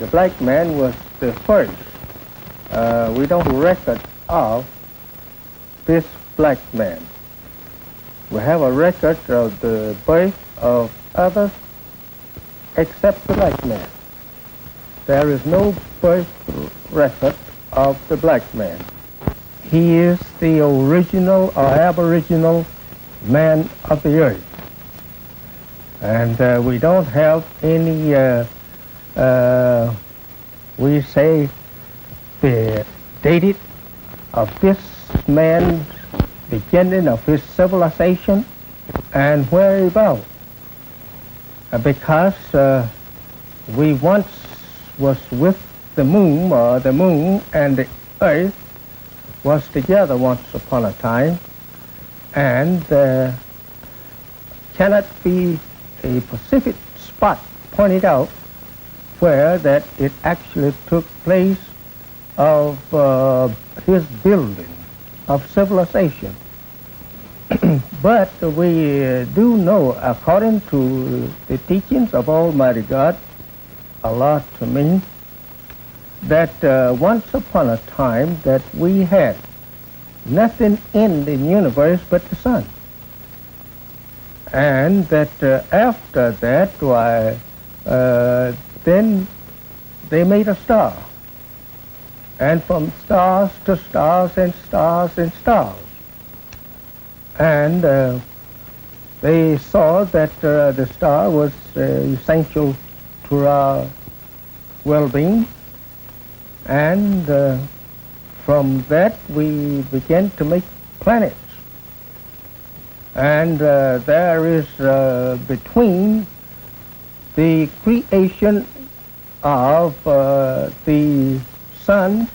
the black man was the first. We don't record of this black man. We have a record of the birth of others except the black man. There is no birth record of the black man. He is the original or aboriginal man of the earth. And we don't have any, we say, the dated of this man's beginning of his civilization and whereabout. Because we once was with the moon, or the moon and the earth was together once upon a time, and cannot be a specific spot pointed out where that it actually took place of his building of civilization. But we do know, according to the teachings of Almighty God, Allah to me, that once upon a time that we had nothing in the universe but the sun. And that after that, why, then they made a star. And from stars to stars and stars and stars. And they saw that the star was essential to our well-being. And from that we began to make planets. And there is between the creation of the sun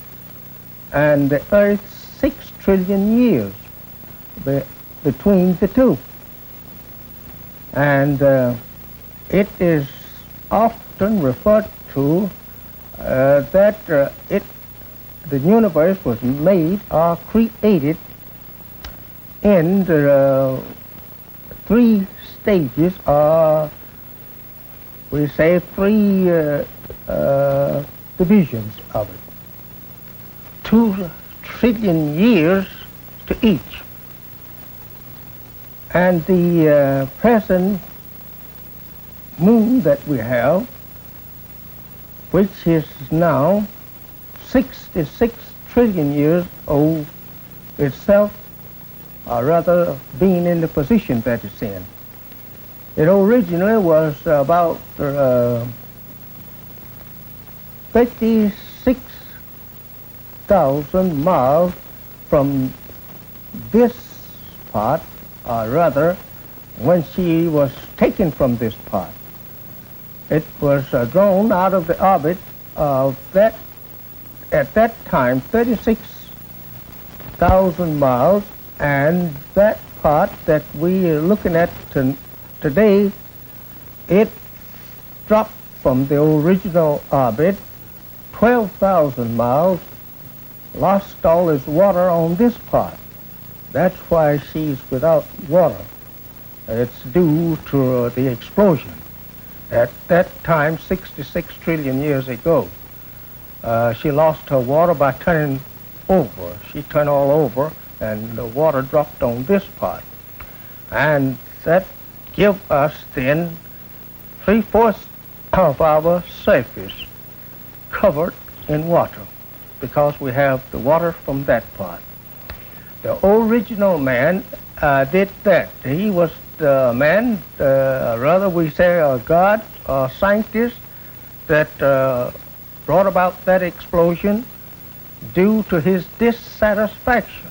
and the earth 6 trillion years between the two. And it is often referred to that the universe was made or created in the 3 stages, or we say 3 divisions of it. 2 trillion years to each. And the present moon that we have, which is now 66 trillion years old itself, or rather being in the position that it's in. It originally was about 56,000 miles from this part, or rather, when she was taken from this part. It was drawn out of the orbit of that, at that time, 36,000 miles, and that part that we are looking at today, it dropped from the original orbit 12,000 miles, lost all its water on this part. That's why she's without water. It's due to the explosion. At that time, 66 trillion years ago, she lost her water by turning over. She turned all over, and the water dropped on this part. And that give us then 3/4 of our surface covered in water, because we have the water from that part. The original man did that. He was the man, rather we say a god, a scientist, that brought about that explosion due to his dissatisfaction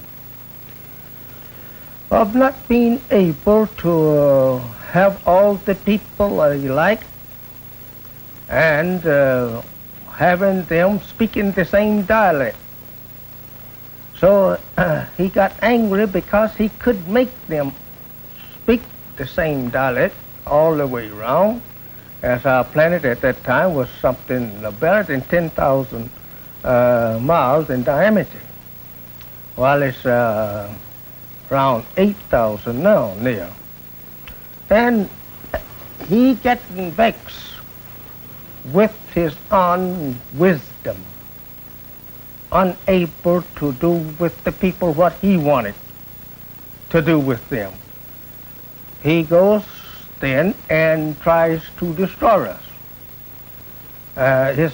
of not being able to have all the people he liked, and having them speaking the same dialect. So he got angry because he could make them speak the same dialect all the way around, as our planet at that time was something better than 10,000 miles in diameter, while it's around 8,000 now, near. And he getting vexed with his own wisdom, unable to do with the people what he wanted to do with them. He goes then and tries to destroy us. His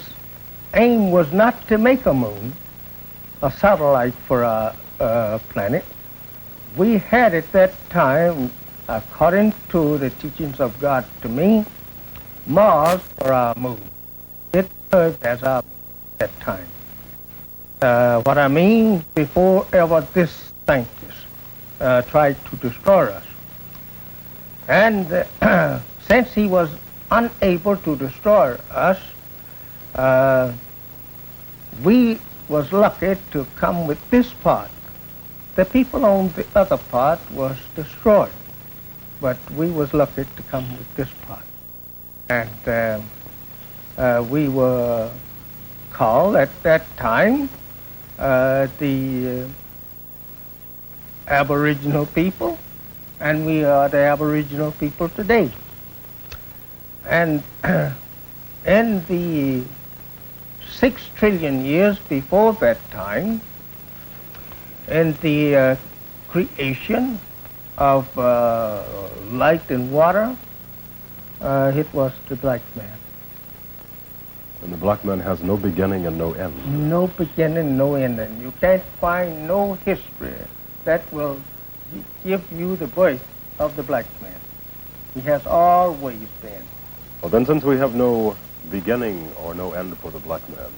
aim was not to make a moon, a satellite for our planet. We had at that time, according to the teachings of God to me, Mars for our moon. It served as our moon at that time. What I mean, before ever this scientist tried to destroy us. And since he was unable to destroy us, we was lucky to come with this part. The people on the other part was destroyed, but we was lucky to come with this part. And we were called at that time the Aboriginal people, and we are the Aboriginal people today. And in the 6 trillion years before that time, in the creation of light and water, it was the black man. And the black man has no beginning and no end. No beginning, no end. And you can't find no history that will give you the birth of the black man. He has always been. Well, then, since we have no beginning or no end for the black man,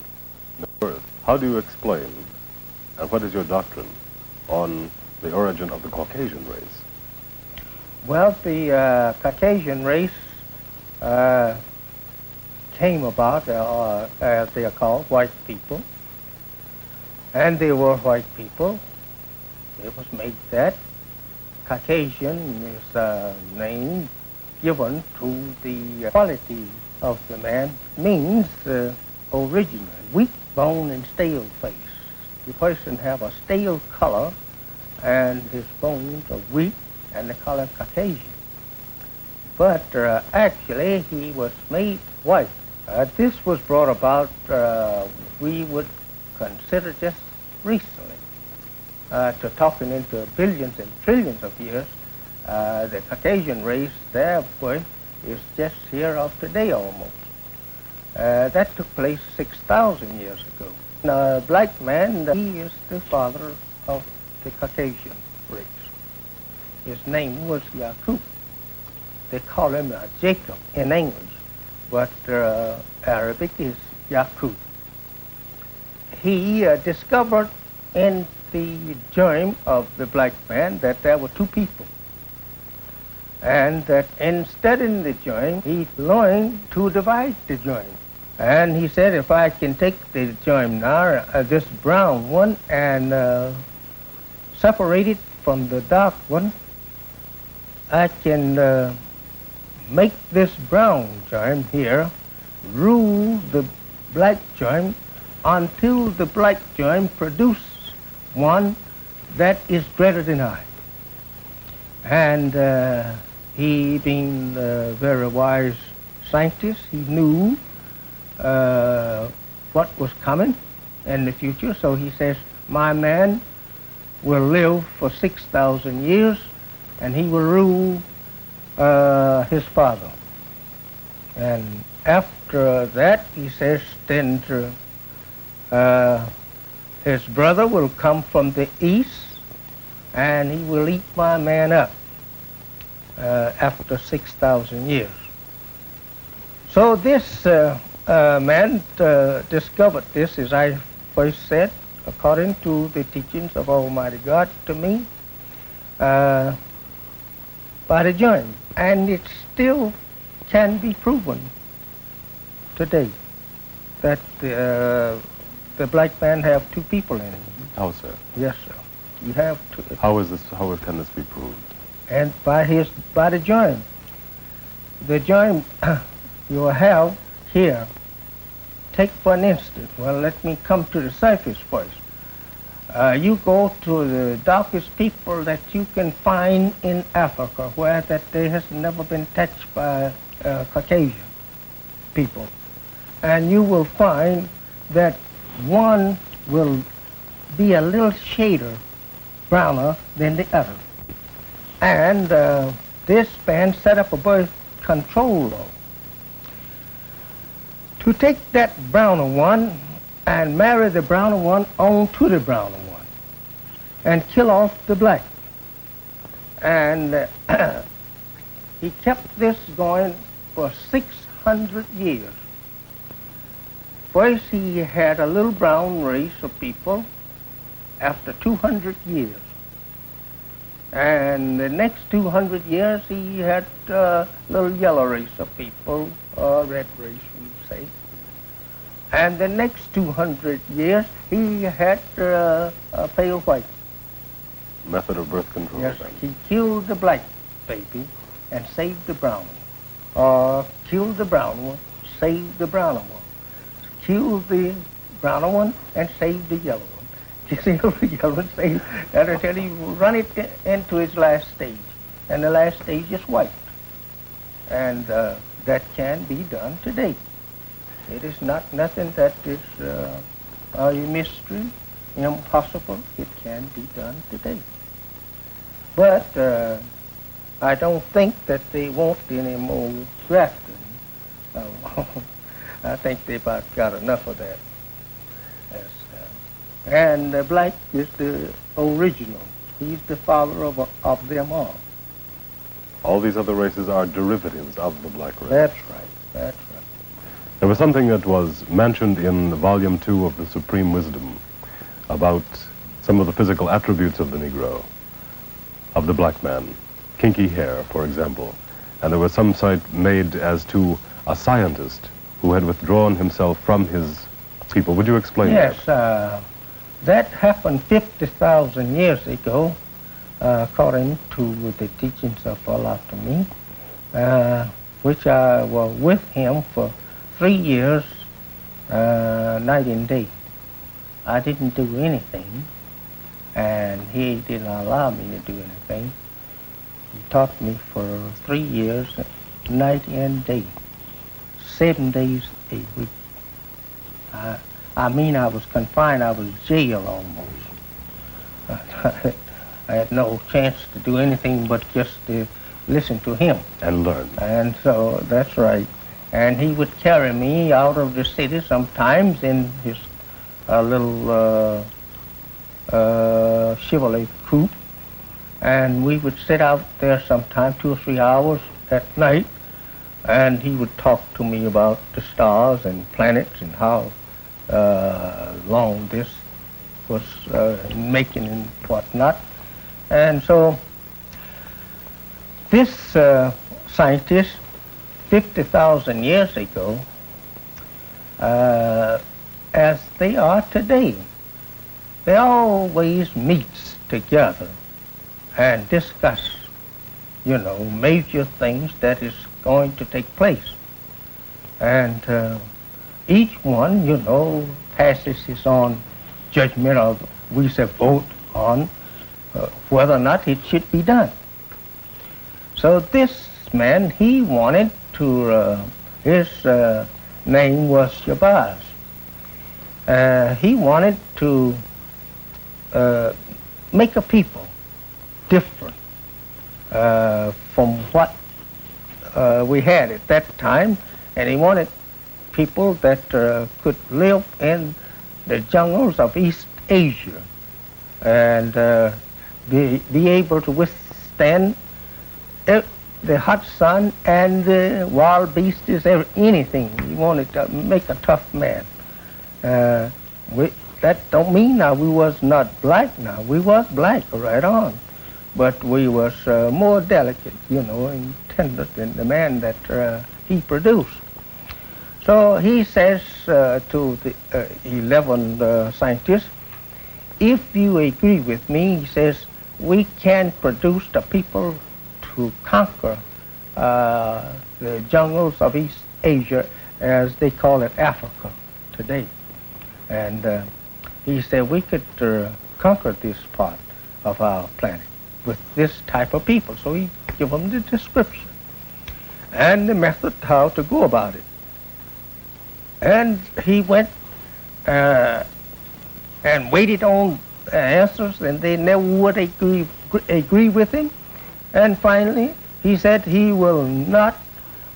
no birth, how do you explain, and what is your doctrine on the origin of the Caucasian race? Well, the Caucasian race came about, as they are called, white people. And they were white people. It was made that. Caucasian is a name given to the quality of the man. Means originally weak bone and stale face. The person have a stale color and his bones are weak and the color Caucasian. But actually he was made white. This was brought about, we would consider just recently, to talking into billions and trillions of years. The Caucasian race, their birth is just here of today almost. That took place 6,000 years ago. A black man, he is the father of the Caucasian race. His name was Yaqub. They call him Jacob in English, but Arabic is Yaqub. He discovered in the germ of the black man that there were two people, and that in studying the germ, he learned to divide the germ. And he said, if I can take the germ now, this brown one, and separate it from the dark one, I can make this brown germ here rule the black germ until the black germ produces one that is greater than I. And he, being a very wise scientist, he knew what was coming in the future. So he says, my man will live for 6,000 years and he will rule his father. And after that, he says, then his brother will come from the east and he will eat my man up after 6,000 years. So this man discovered this, as I first said, according to the teachings of Almighty God to me, by the germ. And it still can be proven today that the black man have two people in him. How, sir? Yes, sir. You have to. How is this? How can this be proved? And by the germ. The germ you have here. Take for an instance. Well, let me come to the surface first. You go to the darkest people that you can find in Africa, where that they has never been touched by Caucasian people. and you will find that one will be a little shader browner than the other. And this man set up a birth control law to take that browner one and marry the browner one on to the browner one and kill off the black. And he kept this going for 600 years. First he had a little brown race of people after 200 years. And the next 200 years he had a little yellow race of people, or red race we say. And the next 200 years he had a pale white. Method of birth control. Yes, then. he killed the black baby and saved the brown one. Or killed the brown one, saved the brown one. Killed the brown one and saved the yellow one. Killed the yellow one, saved that until he run it into his last stage. And the last stage is white. And that can be done today. It is not nothing that is a mystery, impossible. It can be done today. But I don't think that they want any more grafting. I think they've about got enough of that. Yes, and black is the original. He's the father of them all. All these other races are derivatives of the black race. That's right. That's right. There was something that was mentioned in Volume 2 of the Supreme Wisdom about some of the physical attributes of the Negro, of the black man. Kinky hair, for example. And there was some cite made as to a scientist who had withdrawn himself from his people. Would you explain that? Yes, that happened 50,000 years ago, according to the teachings of Allah to me, which I was with him for 3 years, night and day. I didn't do anything, and he didn't allow me to do anything. He taught me for 3 years, night and day, 7 days a week. I mean, I was confined. I was jailed almost. I had no chance to do anything but just to listen to him. And learn. And so, that's right. And he would carry me out of the city sometimes in his little Chevrolet coupe. And we would sit out there sometime 2 or 3 hours at night, and he would talk to me about the stars and planets and how long this was making and whatnot. And so this scientist, 50,000 years ago, as they are today, they always meet together and discuss, major things that is going to take place. And each one, passes his own judgment, or we say vote on whether or not it should be done. So this man, he wanted to, his name was Shabazz. He wanted to make a people different from what we had at that time, and he wanted people that could live in the jungles of East Asia and be able to withstand the hot sun and the wild beasts, anything. He wanted to make a tough man. That don't mean now we was not black now. We was black right on. But we was more delicate, and tender than the man that he produced. So he says to the 11 scientists, if you agree with me, he says, we can produce the people to conquer the jungles of East Asia, as they call it Africa today. And he said we could conquer this part of our planet with this type of people. So he gave them the description and the method how to go about it. And he went and waited on answers, and they never would agree with him. And finally, he said he will not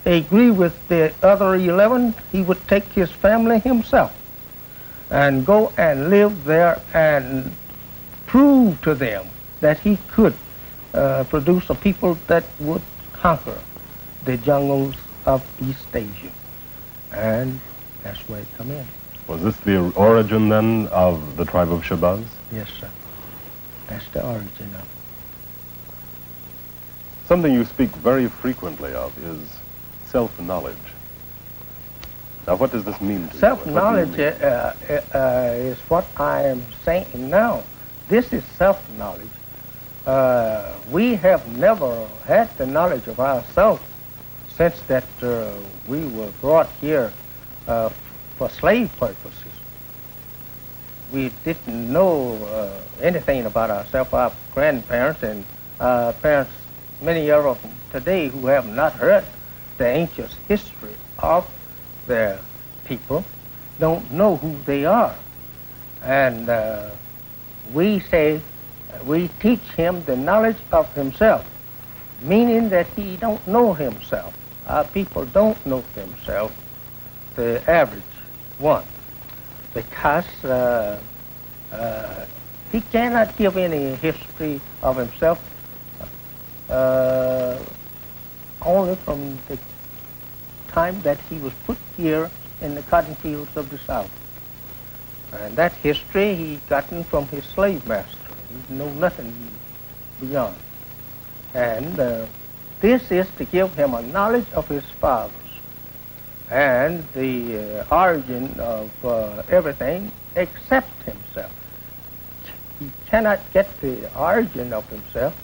agree with the other 11. He would take his family himself and go and live there and prove to them that he could produce a people that would conquer the jungles of East Asia. And that's where it come in. Was this the origin then of the tribe of Shabazz? Yes, sir. That's the origin of it. Something you speak very frequently of is self-knowledge. Now, what does this mean to you? Self-knowledge is what I am saying now. This is self-knowledge. We have never had the knowledge of ourselves since that we were brought here for slave purposes. We didn't know anything about ourselves. Our grandparents and parents, many of them today who have not heard the ancient history of their people, don't know who they are. And we say, we teach him the knowledge of himself, meaning that he don't know himself. Our people don't know themselves, the average one, because he cannot give any history of himself only from the time that he was put here in the cotton fields of the South. And that history he gotten from his slave master. He know nothing beyond. And this is to give him a knowledge of his fathers and the origin of everything except himself. He cannot get the origin of himself.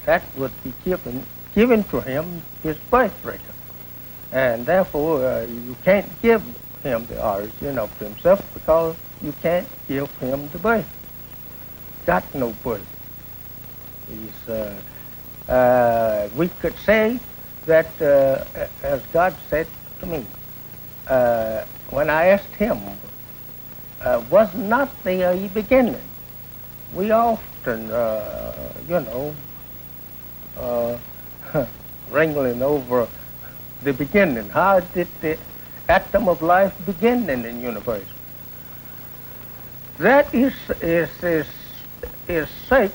That would be given to him his birthright. And therefore, you can't give him the origin of himself because you can't give him the birth. Got no birth. We could say that, as God said to me, when I asked him, was not there a beginning? We often, wrangling over the beginning. How did the atom of life begin in the universe? That is such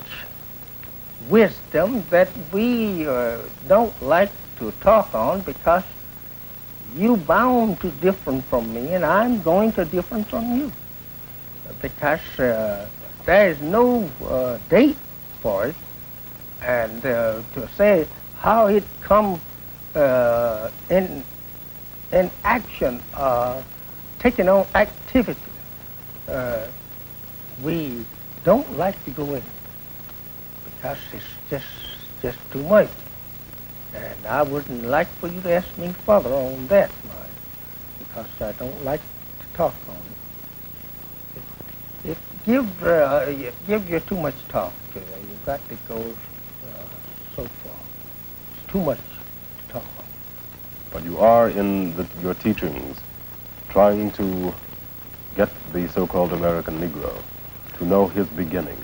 wisdom that we don't like to talk on because you bound to different from me and I'm going to different from you. Because there is no date for it, and to say how it come in action, taking on activity, we don't like to go in because it's just too much. And I wouldn't like for you to ask me further on that, mind, because I don't like to talk on it. It gives you too much talk. You've got to go so far. It's too much to talk on. But you are in your teachings trying to get the so-called American Negro to know his beginning,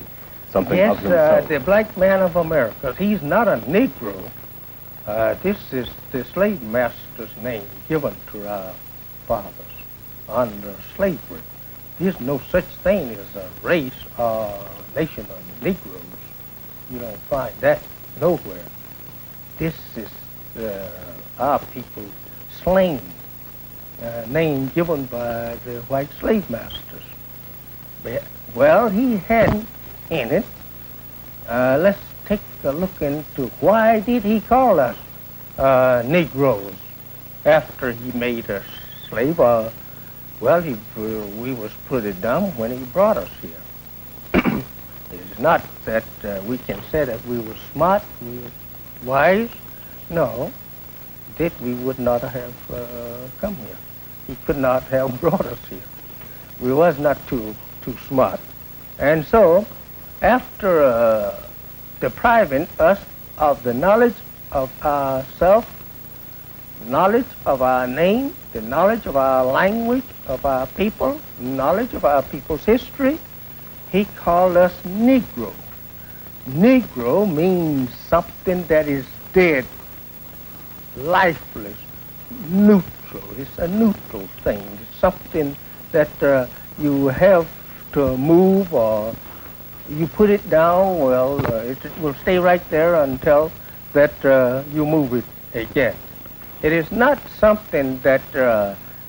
something of himself. Yes, the black man of America. He's not a Negro. This is the slave master's name given to our fathers under slavery. There's no such thing as a race or nation of Negroes. You don't find that nowhere. This is our people's slang, name given by the white slave masters. Well, he had in it. Let's take a look into why did he call us Negroes after he made us slave. Well, we was pretty dumb when he brought us here. It's not that we can say that we were smart, we were wise. No, that we would not have come here. He could not have brought us here. We was not too smart. And so, after depriving us of the knowledge of ourself, knowledge of our name, the knowledge of our language, of our people, knowledge of our people's history, he called us Negro. Negro means something that is dead, lifeless, neutral. It's a neutral thing. It's something that you have to move, or you put it down, well, it will stay right there until that you move it again. It is not something that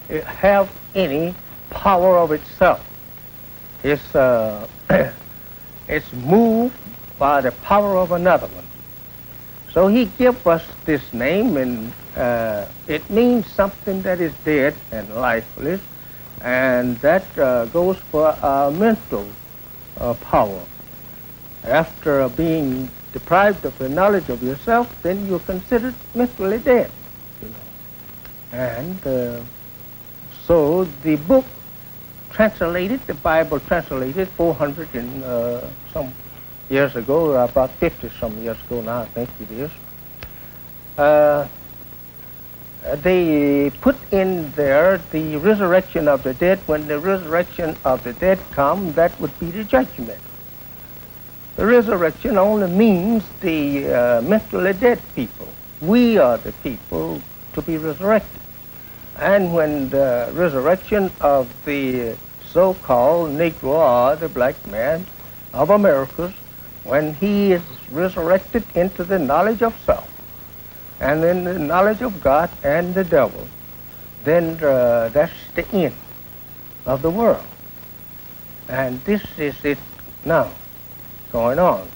it have any power of itself. It's, it's moved by the power of another one. So he gave us this name, and it means something that is dead and lifeless, and that goes for our mental power. After being deprived of the knowledge of yourself, then you're considered mentally dead. You know. And so the book translated, the Bible translated 400 and some years ago, about 50 some years ago now, I think it is. They put in there the resurrection of the dead. When the resurrection of the dead come, that would be the judgment. The resurrection only means the mentally dead people. We are the people to be resurrected. And when the resurrection of the so-called Negro or the black man of Americas, when he is resurrected into the knowledge of self and in the knowledge of God and the devil, then that's the end of the world. And this is it now going on.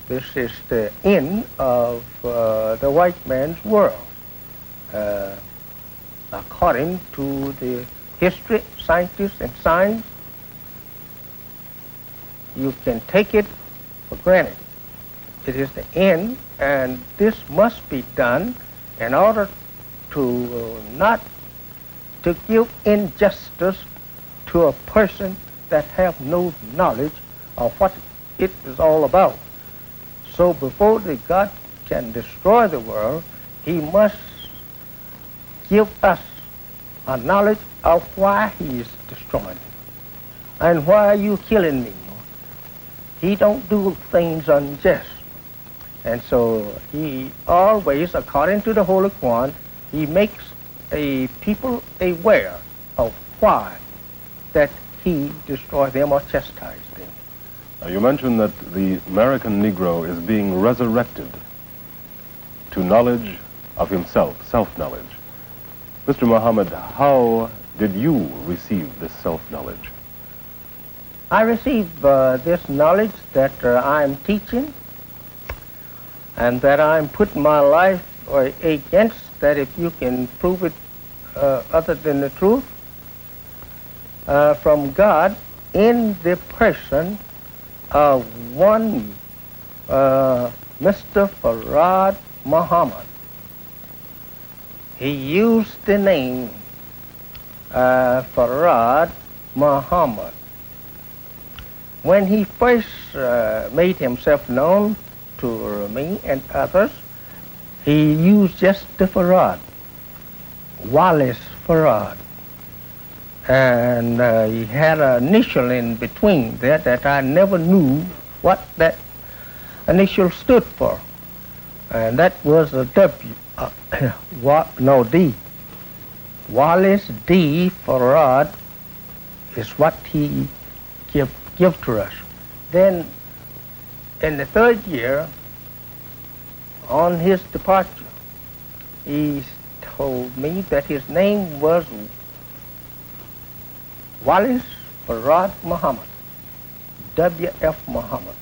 This is the end of the white man's world. According to the history, scientists, and science, you can take it for granted. It is the end, and this must be done in order to not to give injustice to a person that have no knowledge of what it is all about. So before the God can destroy the world, he must give us a knowledge of why he is destroying it. And why are you killing me? He don't do things unjust. And so he always, according to the Holy Quran, he makes a people aware of why that he destroys them or chastises them. You mentioned that the American Negro is being resurrected to knowledge of himself, self-knowledge. Mr. Muhammad, how did you receive this self-knowledge? I receive this knowledge that I'm teaching and that I'm putting my life against, that if you can prove it other than the truth, from God in the person of one Mr. Farad Muhammad. He used the name Farad Muhammad. When he first made himself known to me and others, he used just the Farad, Wallace Farad. And he had an initial in between there that I never knew what that initial stood for. And that was a W, D. Wallace D. Farad is what he give to us. Then in the third year, on his departure, he told me that his name was Wallace Farad Muhammad, W.F. Muhammad.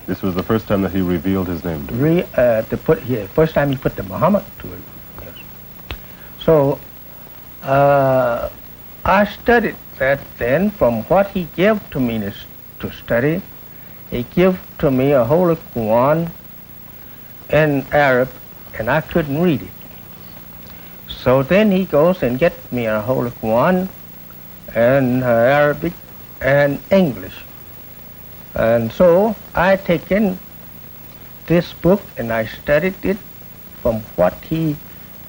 This was the first time that he revealed his name to you? First time he put the Muhammad to it, yes. So I studied that then. From what he gave to me to study, he gave to me a Holy Quran in Arab, and I couldn't read it. So then he goes and gets me a Holy Quran in Arabic and English. And so I taken this book and I studied it from what he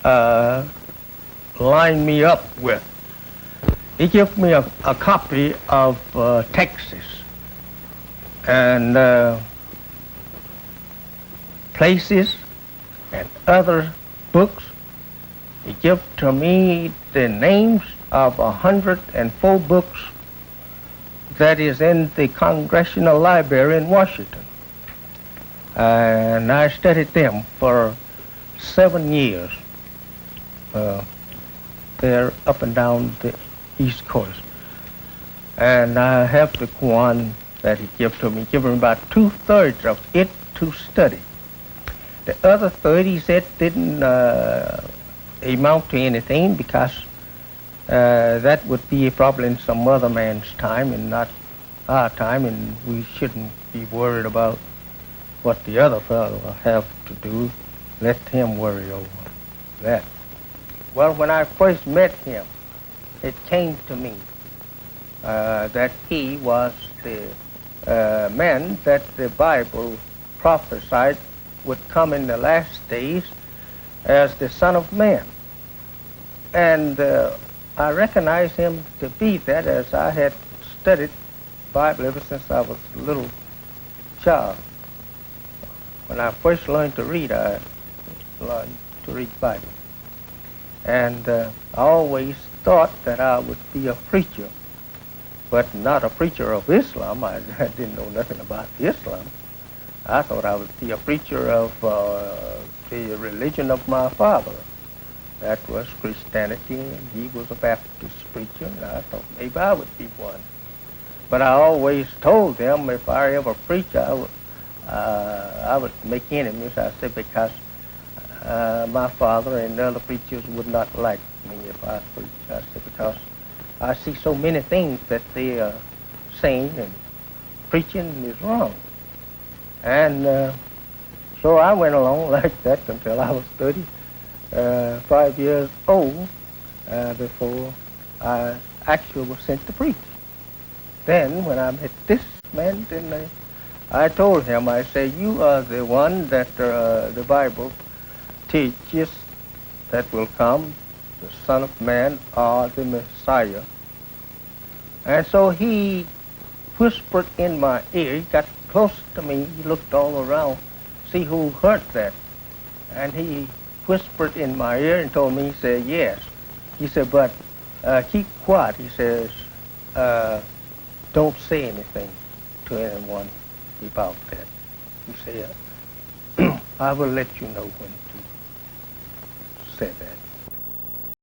lined me up with. he gave me a copy of Texas and places and other books. He gave to me the names of 104 books that is in the Congressional Library in Washington. And I studied them for 7 years. They're up and down the East Coast. And I have the one that he gave to me, given about 2/3 of it to study. The other third, he said, didn't amount to anything because that would be probably in some other man's time and not our time, and we shouldn't be worried about what the other fellow have to do. Let him worry over that. Well, when I first met him, it came to me that he was the man that the Bible prophesied would come in the last days as the Son of Man. And I recognized him to be that, as I had studied Bible ever since I was a little child. When I first learned to read, I learned to read Bible. And I always thought that I would be a preacher, but not a preacher of Islam. I didn't know nothing about Islam. I thought I would be a preacher of the religion of my father. That was Christianity, and he was a Baptist preacher, and I thought maybe I would be one. But I always told them if I ever preach, I would make enemies. I said because my father and the other preachers would not like me if I preached. I said because I see so many things that they are saying and preaching is wrong. And so I went along like that until I was 35 years old before I actually was sent to preach. Then when I met this man, then I told him, I said, you are the one that the Bible teaches that will come, the Son of Man or the Messiah. And so he whispered in my ear. He got close to me. He looked all around, see who heard that. And he whispered in my ear and told me, he said, yes. He said, but keep quiet. He says, don't say anything to anyone about that. He said, I will let you know when to say that.